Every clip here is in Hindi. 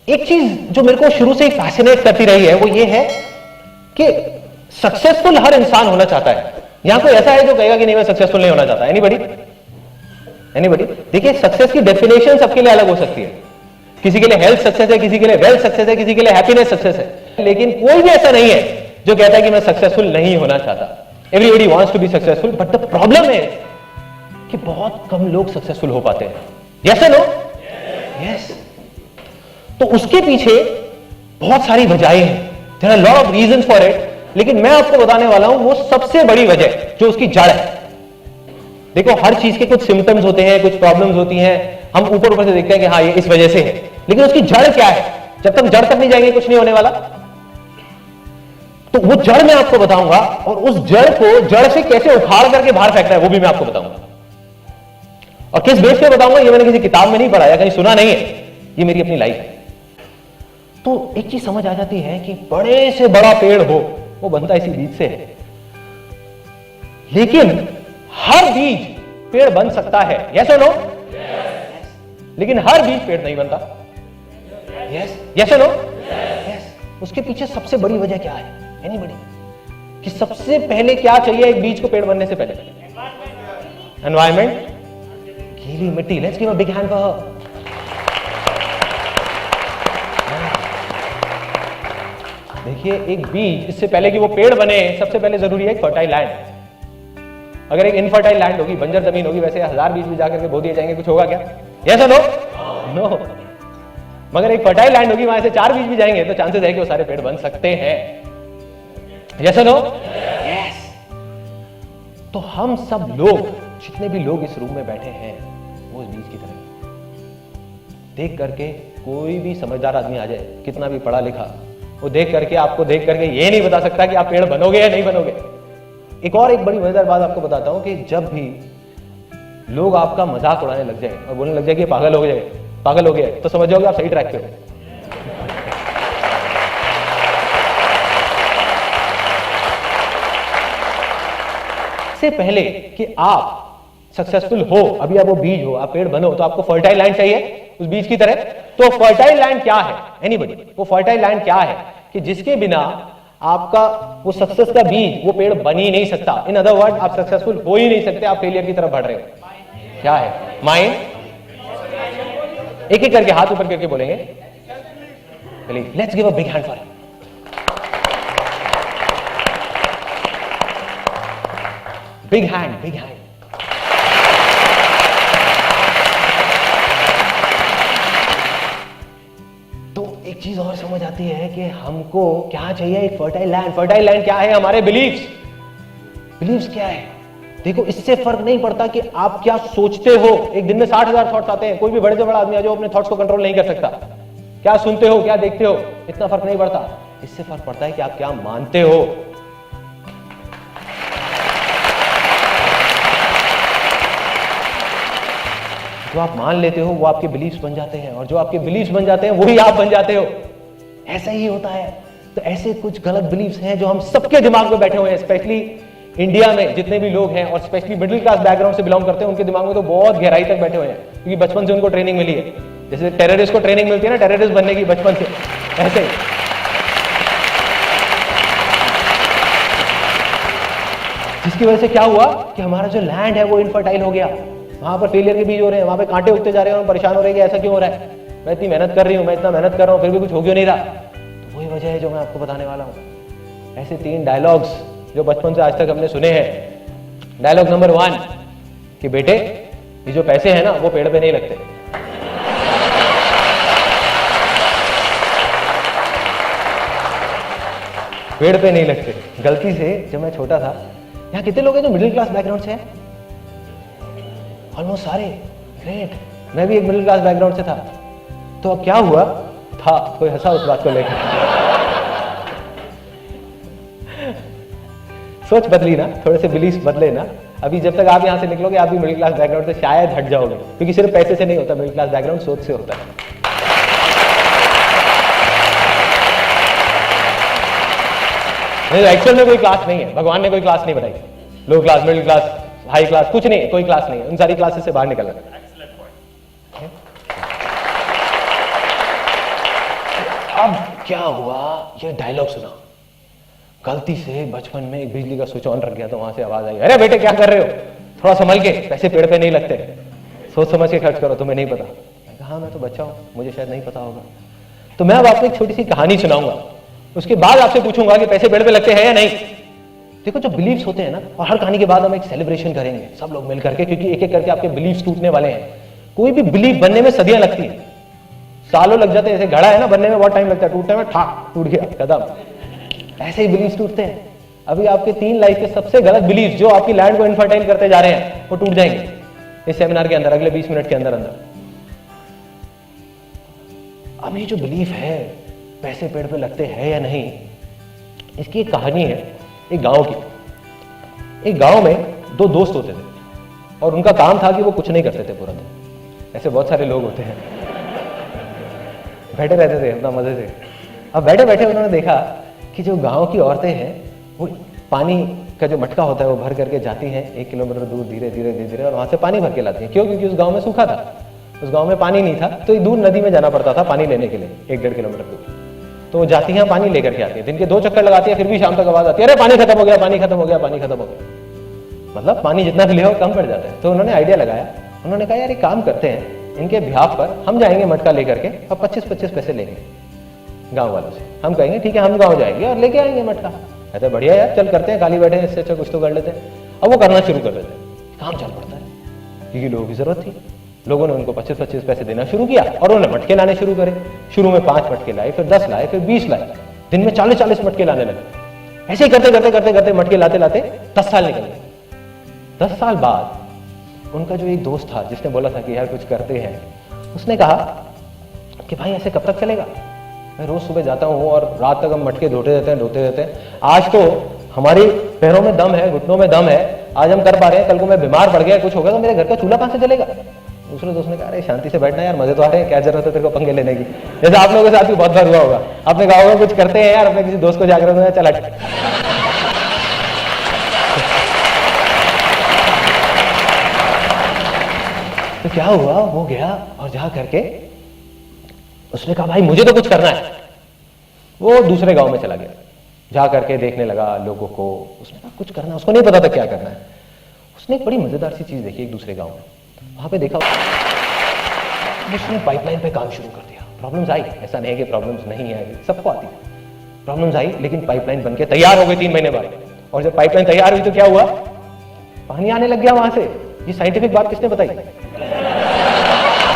एक चीज जो मेरे को शुरू से ही फैसिनेट करती रही है वो ये है कि सक्सेसफुल हर इंसान होना चाहता है। यहां कोई ऐसा है जो कहेगा कि नहीं मैं सक्सेसफुल नहीं होना चाहता? एनीबॉडी? एनीबॉडी? देखिए, सक्सेस की डेफिनेशन सबके लिए अलग हो सकती है। किसी के लिए हेल्थ सक्सेस है, किसी के लिए वेल्थ सक्सेस है, किसी के लिए हैप्पीनेस सक्सेस है, लेकिन कोई भी ऐसा नहीं है जो कहता है कि मैं सक्सेसफुल नहीं होना चाहता। Everybody wants to be successful, but the problem है कि बहुत कम लोग सक्सेसफुल हो पाते हैं। यस और नो? यस। तो उसके पीछे बहुत सारी वजहें हैं, there are lot of reasons for it, लेकिन मैं आपको बताने वाला हूं वो सबसे बड़ी वजह जो उसकी जड़ है। देखो, हर चीज के कुछ सिम्टम्स होते हैं, कुछ प्रॉब्लम्स होती हैं, हम ऊपर ऊपर से देखते हैं कि हाँ ये इस वजह से है, लेकिन उसकी जड़ क्या है? जब तक जड़ तक नहीं जाएंगे कुछ नहीं होने वाला। तो वो जड़ मैं आपको बताऊंगा, और उस जड़ को जड़ से कैसे उखाड़ करके बाहर फेंकना है वो भी मैं आपको बताऊंगा। और किस बेस पे बताऊंगा ये मैंने किसी किताब में नहीं पढ़ा या कहीं सुना नहीं है, ये मेरी अपनी लाइफ है। तो एक चीज समझ आ जाती है कि बड़े से बड़ा पेड़ हो वो बनता इसी बीज से है, लेकिन हर बीज पेड़ बन सकता है। यस और नो? लेकिन हर बीज पेड़ नहीं बनता। यस? यस और नो? यस। उसके पीछे सबसे बड़ी वजह क्या है? एनीबॉडी? कि सबसे पहले क्या चाहिए एक बीज को पेड़ बनने से पहले? एनवायरमेंट, गीली मिट्टी। Let's give a big hand for her. देखिए, एक बीज, इससे पहले कि वो पेड़ बने सबसे पहले जरूरी है एक फर्टाइल लैंड। अगर एक इनफर्टाइल लैंड होगी, बंजर जमीन होगी, वैसे 1000 बीज भी जाकर के बो दिए जाएंगे, कुछ होगा क्या? यस और नो? नो। मगर एक फर्टाइल लैंड होगी, वहां से 4 बीज भी जाएंगे तो चांसेस है कि वो सारे पेड़ बन सकते हैं। यस और नो? यस। तो हम सब लोग, जितने भी लोग इस रूम में बैठे हैं, वो इस बीज की तरह देख करके, कोई भी समझदार आदमी आ जाए, कितना भी पढ़ा लिखा, वो देख करके, आपको देख करके ये नहीं बता सकता कि आप पेड़ बनोगे या नहीं बनोगे। एक बड़ी मजेदार बात आपको बताता हूं कि जब भी लोग आपका मजाक उड़ाने लग जाए और बोलने लग जाए कि पागल हो गए, तो समझ जाओगे आप सही ट्रैक पे हो। इससे पहले कि आप सक्सेसफुल हो, अभी आप वो बीज हो, आप पेड़ बनो, तो आपको फर्टाइल लैंड चाहिए उस बीज की तरह। तो फर्टाइल लैंड क्या है? एनीबॉडी? वो फर्टाइल लैंड क्या है कि जिसके बिना आपका वो सक्सेस का बीज, वो पेड़ बन ही नहीं सकता। इन अदर वर्ड, आप सक्सेसफुल हो ही नहीं सकते, आप फेलियर की तरफ बढ़ रहे हो। क्या है? माइंड। एक एक करके हाथ ऊपर करके बोलेंगे, let's give a big hand for him. Big hand, big hand. एक चीज और समझ आती है कि हमको क्या चाहिए? एक फर्टाइल लैंड। फर्टाइल लैंड क्या है? हमारे बिलीव्स। बिलीव्स क्या है? देखो, इससे फर्क नहीं पड़ता कि आप क्या सोचते हो। एक दिन में 60,000 थॉट्स आते हैं, कोई भी बड़े से बड़ा आदमी आ जाओ अपने थॉट्स को कंट्रोल नहीं कर सकता। क्या सुनते हो, क्या देखते हो, इतना फर्क नहीं पड़ता। इससे फर्क पड़ता है कि आप क्या मानते हो। जो आप मान लेते हो वो आपके बिलीव्स बन जाते हैं, और जो आपके बिलीव्स बन जाते हैं वही आप बन जाते हो। ऐसा ही होता है। तो ऐसे कुछ गलत बिलीव्स हैं जो हम सबके दिमाग में बैठे हुए हैं, स्पेशली इंडिया में जितने भी लोग हैं, और स्पेशली मिडिल क्लास बैकग्राउंड से बिलोंग करते हैं, उनके दिमाग में तो बहुत गहराई तक बैठे हुए हैं, क्योंकि बचपन से उनको ट्रेनिंग मिली है। जैसे टेररिस्ट को ट्रेनिंग मिलती है ना टेररिस्ट बनने की बचपन से, ऐसे ही। जिसकी वजह से क्या हुआ कि हमारा जो लैंड है वो इनफर्टाइल हो गया, वहां पर फेलियर के बीज हो रहे हैं, वहां पे कांटे उगते जा रहे हैं, और परेशान हो रहे हैं कि ऐसा क्यों हो रहा है, मैं इतनी मेहनत कर रही हूं, मैं इतना मेहनत कर रहा हूं, फिर भी कुछ हो क्यों नहीं रहा। तो वही वजह है जो मैं आपको बताने वाला हूं। ऐसे 3 डायलॉग्स जो बचपन से आज तक हमने सुने हैं। डायलॉग नंबर 1 कि बेटे, ये जो पैसे हैं ना वो पेड़ पे नहीं लगते। पेड़ पे नहीं लगते। गलती से जब मैं छोटा था, यहाँ कितने लोग हैं जो मिडिल क्लास बैकग्राउंड से हैं? ऑलमोस्ट सारे। ग्रेट। मैं भी एक मिडिल क्लास बैकग्राउंड से था। तो अब क्या हुआ था, कोई हंसा उस बात को लेकर। सोच बदली ना, थोड़े से बिलीफ बदले ना। अभी जब तक आप यहां से निकलोगे, आप भी मिडिल क्लास बैकग्राउंड से शायद हट जाओगे, क्योंकि सिर्फ पैसे से नहीं होता मिडिल क्लास बैकग्राउंड, सोच से होता है। एक्चुअल में कोई क्लास नहीं है, भगवान ने कोई क्लास नहीं बताई। Low class, middle class, high class, कुछ नहीं, कोई क्लास नहीं है। उन सारी क्लासेस से बाहर निकलना। अब क्या हुआ, ये डायलॉग सुना, गलती से बचपन में एक बिजली का स्विच ऑन रख गया तो वहां से आवाज आई, अरे बेटे क्या कर रहे हो, थोड़ा संभल के, पैसे पेड़ पे नहीं लगते, सोच समझ के खर्च करो, तुम्हें नहीं पता। मैं कहा हाँ मैं तो बच्चा हूं, मुझे शायद नहीं पता होगा। तो मैं अब आपको एक छोटी सी कहानी सुनाऊंगा, उसके बाद आपसे पूछूंगा कि पैसे पेड़ पे लगते हैं या नहीं। देखो जो बिलीव्स होते हैं ना, और हर कहानी के बाद हम एक सेलिब्रेशन करेंगे सब लोग मिल करके, क्योंकि एक एक करके आपके बिलीव्स टूटने वाले हैं। कोई भी बिलीव बनने में सदियां लगती है, सालों लग जाते हैं। जैसे घड़ा है ना, बनने में बहुत टाइम लगता है, टूटने में ठाक टूट गया खत्म। ऐसे ही बिलीव्स टूटते हैं। अभी आपके 3 लाइफ के सबसे गलत बिलीव्स जो आपकी लैंड को इनफर्टाइल करते जा रहे हैं, वो टूट जाएंगे इस सेमिनार के अंदर, अगले 20 मिनट के अंदर अंदर। अब ये जो बिलीफ है पैसे पेड़ पे लगते हैं या नहीं, इसकी एक कहानी है एक गांव की। एक गांव में 2 दोस्त होते थे और उनका काम था कि वो कुछ नहीं करते थे पूरा दिन। ऐसे बहुत सारे लोग होते हैं, बैठे रहते थे अपना मजे से। अब बैठे बैठे उन्होंने देखा कि जो गांव की औरतें हैं वो पानी का जो मटका होता है वो भर करके जाती हैं 1 किलोमीटर दूर, धीरे धीरे धीरे धीरे, और वहां से पानी भर के लाती हैं। क्यों? क्योंकि उस गांव में सूखा था, उस गांव में पानी नहीं था, तो दूर नदी में जाना पड़ता था पानी लेने के लिए 1-1.5 किलोमीटर दूर। तो वो जाती हैं पानी लेकर के आती है, दिन के 2 चक्कर लगाती है, फिर भी शाम तक आवाज आती है, अरे पानी खत्म हो गया, पानी खत्म हो गया, पानी खत्म हो गया। मतलब पानी जितना भी ले कम पड़ जाता है। तो उन्होंने आइडिया लगाया, उन्होंने कहा यार एक काम करते हैं, इनके बिहाफ पर हम जाएंगे मटका लेकर के और 25-25 पैसे लेंगे गांव वालों से। हम कहेंगे ठीक है हम गांव जाएंगे और लेके आएंगे मटका। कहते बढ़िया यार, चल करते हैं, खाली बैठे हैं, इससे अच्छा कुछ तो कर लेते हैं। अब वो करना शुरू कर देते हैं, काम चल पड़ता है क्योंकि लोगों की जरूरत थी। लोगों ने उनको 25-25 पैसे देना शुरू किया और उन्होंने मटके लाने शुरू करे। शुरू में 5 मटके लाए, फिर 10 लाए, फिर 20 लाए, दिन में 40-40 मटके लाने लगे। ऐसे ही करते करते करते करते मटके लाते लाते 10 साल निकल गए। 10 साल बाद उनका जो एक दोस्त था जिसने बोला था कि यार कुछ करते हैं, उसने कहा कि भाई ऐसे कब तक चलेगा, मैं रोज सुबह जाता हूँ और रात तक हम मटके धोते रहते हैं। आज तो हमारी पैरों में दम है, घुटनों में दम है, आज हम कर पा रहे हैं, कल को मैं बीमार पड़ गया, कुछ होगा तो मेरे घर का चूल्हा कहां से चलेगा। दूसरे दोस्त ने कहा अरे शांति से बैठना यार, मजे तो आ रहे हैं, क्या जरूरत है तेरे को पंगे लेने की। जैसे आप लोगों के साथ भी बहुत बार हुआ होगा, आपने कहा होगा कुछ करते हैं यार, अपने किसी दोस्त को जाकर चल हट। तो क्या हुआ, वो गया और जा करके उसने कहा भाई मुझे तो कुछ करना है। वो दूसरे गांव में चला गया, जा करके देखने लगा लोगों को, उसने कहा कुछ करना है, उसको नहीं पता था क्या करना है। उसने एक बड़ी मजेदार सी चीज देखी एक दूसरे गांव में, वहां पे देखा उसने पाइपलाइन पे काम शुरू कर दिया। प्रॉब्लम्स आई, ऐसा नहीं है कि प्रॉब्लम्स नहीं आई, सबको आती है प्रॉब्लम्स आई, लेकिन पाइपलाइन बनके तैयार हो गई 3 महीने बाद। और जब पाइपलाइन तैयार हुई तो क्या हुआ, पानी आने लग गया वहां से। ये साइंटिफिक बात किसने बताई?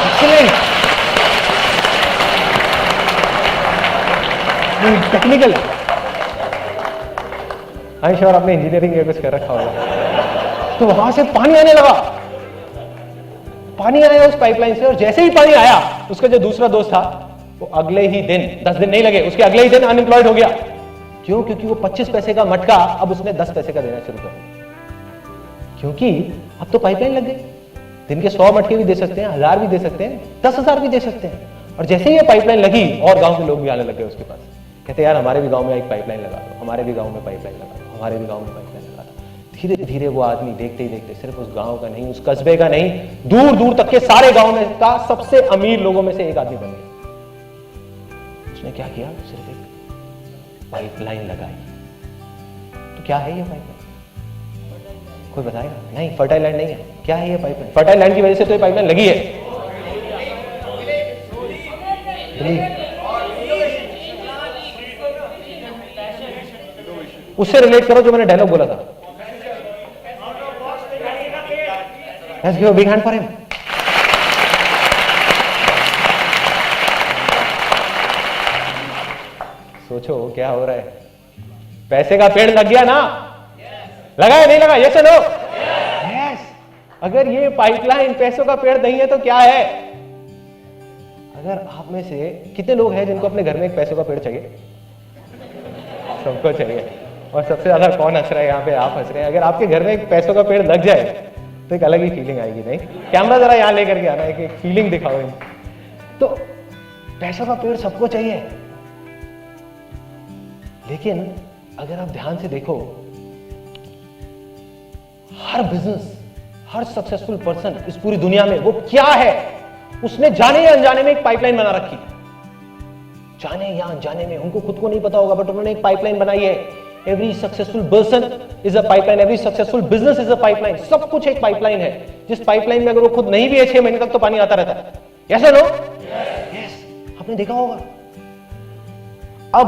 Excellent, technical. आई श्योर आपने इंजीनियरिंग या कुछ कर रखा होगा। तो वहां से पानी आने लगा, पानी आया उस पाइपलाइन से, और जैसे ही पानी आया उसका जो दूसरा दोस्त था वो अगले ही दिन, 10 दिन नहीं लगे, उसके अगले ही दिन अनएम्प्लॉयड हो गया। क्यों? क्योंकि वो 25 पैसे का मटका अब उसने 10 पैसे का देना शुरू कर दिया। क्योंकि अब तो पाइपलाइन लग गई, दिन के 100 मटके भी दे सकते हैं, 1000 भी दे सकते हैं, 10,000 भी दे सकते हैं। और जैसे ही ये पाइपलाइन लगी और गांव के लोग भी आने लगे उसके पास, कहते यार हमारे भी गांव में एक पाइपलाइन लगा दो, हमारे भी गांव में पाइपलाइन लगा दो, हमारे भी गांव में पाइपलाइन लगा दो। धीरे धीरे वो आदमी देखते ही देखते सिर्फ उस गांव का नहीं, उस कस्बे का नहीं, दूर दूर तक के सारे गांव में का सबसे अमीर लोगों में से एक आदमी बन गया। उसने क्या किया, सिर्फ एक पाइपलाइन लगाई। तो क्या है ये पाइपलाइन? कोई बताएगा? नहीं, फर्टाइल लैंड नहीं है। क्या है ये पाइपलाइन? फर्टाइल लैंड की वजह से तो ये पाइपलाइन लगी है। उससे रिलेट करो जो मैंने डायलॉग बोला था। Let's give a big hand for him. सोचो क्या हो रहा है, पैसे का पेड़ लग गया ना? लगा या नहीं लगा? ये चलो यस। अगर ये पाइपलाइन पैसों का पेड़ नहीं है तो क्या है? अगर आप में से कितने लोग हैं जिनको अपने घर में एक पैसों का पेड़ चाहिए? सबको चाहिए। और सबसे ज्यादा कौन हंस रहा है यहाँ पे? आप हंस रहे हैं। अगर आपके घर में एक पैसों का पेड़ लग जाए तो एक अलग ही फीलिंग आएगी। नहीं, कैमरा जरा यहाँ लेकर के आना है कि एक फीलिंग दिखाओ। तो पैसों का पेड़ सबको चाहिए, लेकिन अगर आप ध्यान से देखो, हर बिजनेस, हर सक्सेसफुल पर्सन इस पूरी दुनिया में वो क्या है, उसने जाने या अनजाने में एक पाइपलाइन बना रखी। जाने या अनजाने में, उनको खुद को नहीं पता होगा, बट उन्होंने एक पाइपलाइन बनाई है। Every successful person is a pipeline, every successful business is a pipeline. सब कुछ एक पाइपलाइन है, जिस पाइपलाइन में अगर वो खुद नहीं भी है 6 महीने तक तो पानी आता रहता है। यस या नो? यस, आपने देखा होगा। अब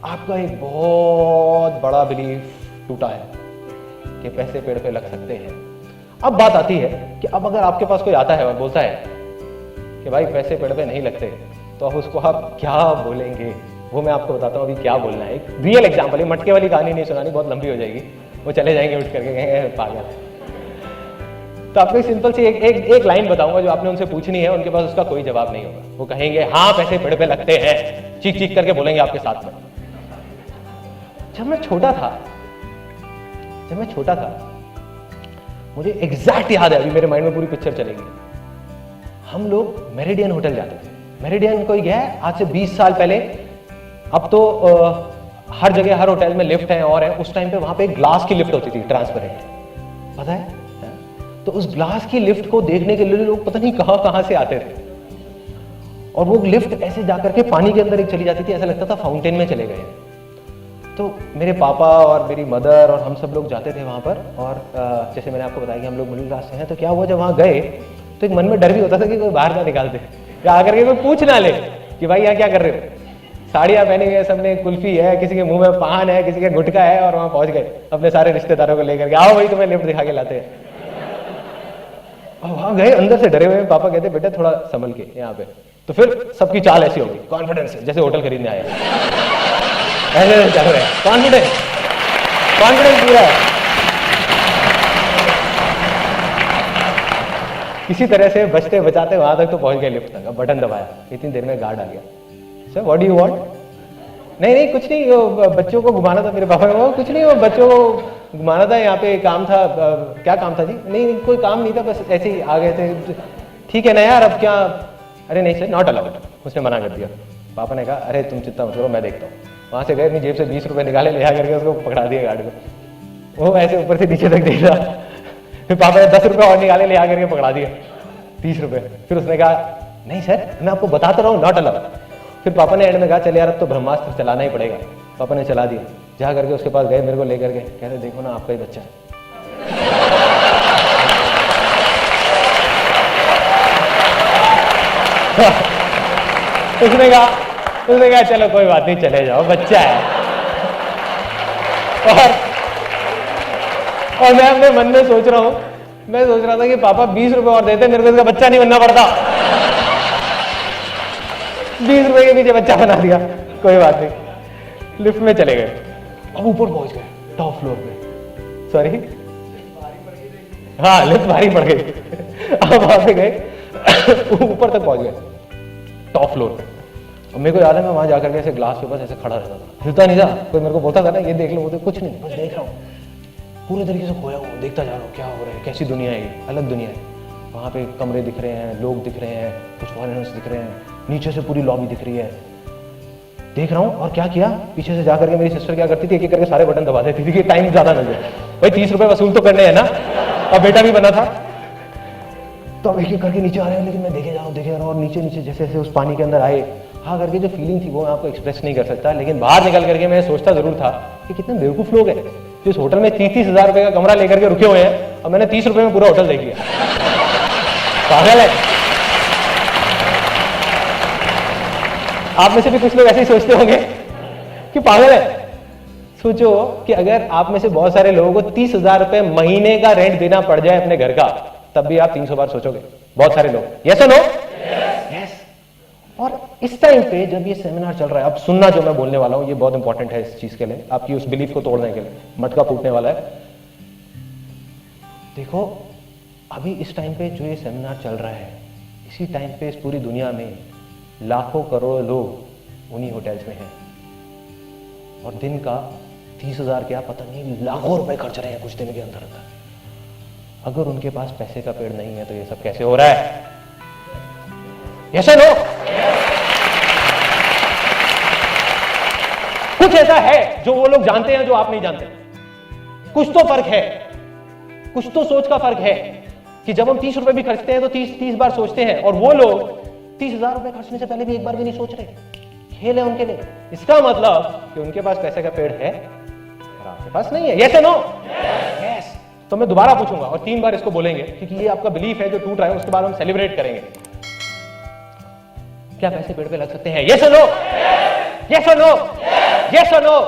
आपका एक बहुत बड़ा बिलीफ टूटा है कि पैसे पेड़ पे लग सकते हैं। अब बात आती है कि अब अगर आपके पास कोई आता है और बोलता है कि भाई पैसे पेड़ पे नहीं लगते, तो अब उसको आप क्या बोलेंगे? वो मैं आपको बताता हूँ अभी क्या बोलना है। एक रियल एग्जांपल है, मटके वाली कहानी नहीं सुनानी, बहुत लंबी हो जाएगी, वो चले जाएंगे उठ करके, कहेंगे पागल। तो आपको सिंपल सी एक लाइन बताऊंगा जो आपने उनसे पूछनी है, उनके पास उसका कोई जवाब नहीं होगा। वो कहेंगे हाँ पैसे पेड़ पे लगते हैं, चीख चीख करके बोलेंगे आपके साथ में। जब मैं छोटा था मुझे एग्जैक्ट याद है, अभी मेरे माइंड में पूरी पिक्चर चलेगी। हम लोग मेरिडियन होटल जाते थे। मेरिडियन कोई गया है आज से 20 साल पहले, अब तो हर जगह हर होटल में लिफ्ट है और है। उस टाइम पे वहां पे ग्लास की लिफ्ट होती थी, ट्रांसपेरेंट, पता है? तो उस ग्लास की लिफ्ट को देखने के लिए लोग पता नहीं कहां से आते थे, और वो लिफ्ट ऐसे जाकर के पानी के अंदर एक चली जाती थी, ऐसा लगता था फाउंटेन में चले गए। तो मेरे पापा और मेरी मदर और हम सब लोग जाते थे वहां पर, और जैसे मैंने आपको बताया कि हम लोग मिडिल क्लास से हैं, तो क्या हुआ जब वहां गए तो एक मन में डर भी होता था कि कोई बाहर ना निकाल दे, या आकर के कोई पूछ ना ले कि भाई यहाँ क्या कर रहे हो। साड़ियां पहनी हुई है, सबने कुल्फी है, किसी के मुंह में पान है, किसी के गुटखा है, और वहां पहुंच गए अपने सारे रिश्तेदारों को लेकर के, आओ भाई तुम्हें लिफ्ट दिखा के लाते हैं। और वहां गए अंदर से डरे हुए, पापा कहते बेटा थोड़ा संभल के यहाँ पे। तो फिर सबकी चाल ऐसी होगी, कॉन्फिडेंस जैसे होटल खरीदने आए ऐसे चल रहे हैं, कॉन्फिडेंस पूरा है। किसी तरह से बचते बचाते वहां तक तो पहुंच गए लिफ्ट तक। अब बटन दबाया, इतनी देर में गार्ड आ गया। Sir what do you want? नहीं कुछ नहीं, वो बच्चों को घुमाना था। मेरे पापा ने, वो कुछ नहीं, वो बच्चों को घुमाना था, यहाँ पे काम था। क्या काम था जी? नहीं कोई काम नहीं था, बस ऐसे ही आ गए थे। ठीक है ना यार, अब क्या? अरे नहीं सर, नॉट अलाउड, उसने मना कर दिया। पापा ने कहा अरे तुम चिंता मत करो, मैं देखता हूँ। वहां से गए, अपनी जेब से 20 रुपए निकाले, ले आकर उसको पकड़ा दिया गार्ड को। वो ऐसे ऊपर से नीचे तक देख रहा। फिर पापा ने 10 रुपए और निकाले, ले आकर के पकड़ा दिया 30 रुपए। फिर उसने कहा नहीं सर, मैं आपको बताता रहा हूँ, नॉट अलाउड। फिर पापा ने एंड में कहा चल यार अब तो ब्रह्मास्त्र चलाना ही पड़ेगा। पापा ने चला दिया। जा करके उसके पास गए, मेरे को लेकर के कहते देखो ना आपका ही बच्चा है। उसने कहा चलो कोई बात नहीं, चले जाओ, बच्चा है। और मैं अपने मन में सोच रहा था कि पापा 20 रुपए और देते, मेरे को इसका बच्चा नहीं बनना पड़ता। 20 रुपए के पीछे बच्चा बना दिया, कोई बात नहीं। लिफ्ट में चले गए, अब ऊपर पहुंच गए, टॉप फ्लोर पे। सॉरी, हाँ लिफ्ट भारी पड़ गई। अब वहां पे गए, ऊपर तक पहुंच गए, टॉप फ्लोर पे। और मेरे को याद है मैं वहां जाकर के ऐसे ग्लास के पास ऐसे खड़ा रहता था, हिलता नहीं था। कोई मेरे को बोलता था ना ये देख लो, वो तो कुछ नहीं, बस देख रहा हूँ, पूरे तरीके से खोया हूँ, देखता जा रहा हूँ क्या हो रहा है, कैसी दुनिया है, अलग दुनिया है। वहाँ पे कमरे दिख रहे हैं, लोग दिख रहे हैं, कुछ फॉरेनर्स दिख रहे हैं, नीचे से पूरी लॉबी दिख रही है, देख रहा हूँ। और क्या किया, पीछे से जाकर के मेरी सिस्टर क्या करती थी, एक एक करके सारे बटन दबा देती थी कि टाइम ज्यादा मिल जाए। भाई 30 रुपए वसूल तो करने हैं ना, और बेटा भी बना था। तो अब एक एक करके नीचे आ रहे हैं, लेकिन मैं देखे जा रहा हूँ, और नीचे नीचे जैसे जैसे उस पानी के अंदर आए, हाँ करके जो फीलिंग थी वो मैं आपको एक्सप्रेस नहीं कर सकता। लेकिन बाहर निकल करके मैं सोचता जरूर था कि कितने बेवकूफ लोग हैं जो इस होटल में 30-30 हजार रुपए का कमरा लेकर के रुके हुए हैं, और मैंने 30 रुपए में पूरा होटल देख लिया। पागल है। आप में से भी कुछ लोग ऐसे ही सोचते होंगे कि पागल है। सोचो कि अगर आप में से बहुत सारे लोगों को 30,000 रुपए महीने का रेंट देना पड़ जाए अपने घर का, तब भी आप 300 बार सोचोगे। बहुत सारे लोग, यस और नो? यस। और इस टाइम पे जब ये सेमिनार चल रहा है, अब सुनना जो मैं बोलने वाला हूं ये बहुत इंपॉर्टेंट है इस चीज के लिए, आपकी उस बिलीफ को तोड़ने के लिए, मटका फूटने वाला है। देखो अभी इस टाइम पे जो ये सेमिनार चल रहा है, इसी टाइम पे इस पूरी दुनिया में लाखों करोड़ों लोग उन्हीं होटल्स में हैं, और दिन का 30,000 क्या पता नहीं लाखों रुपए खर्च रहे हैं कुछ दिन के अंदर अंदर। अगर उनके पास पैसे का पेड़ नहीं है तो ये सब कैसे हो रहा है? यस और नो? कुछ ऐसा है जो वो लोग जानते हैं जो आप नहीं जानते। कुछ तो फर्क है, कुछ तो सोच का फर्क है कि जब हम 30 रुपए भी खर्चते हैं तो 30 बार सोचते हैं, और वो लोग 30,000 रुपए खर्चने से पहले भी एक बार भी नहीं सोच रहे। खेल है उनके लिए। इसका मतलब कि उनके पास पैसे का पेड़ है और आपके पास नहीं है। यस और नो? यस। तो मैं दोबारा पूछूंगा और 3 बार इसको बोलेंगे, क्योंकि ये आपका बिलीफ है जो टूट रहा है, उसके बाद हम सेलिब्रेट करेंगे। क्या पैसे पेड़ पे लग सकते हैं? यस और नो? यस और नो? यस और नो?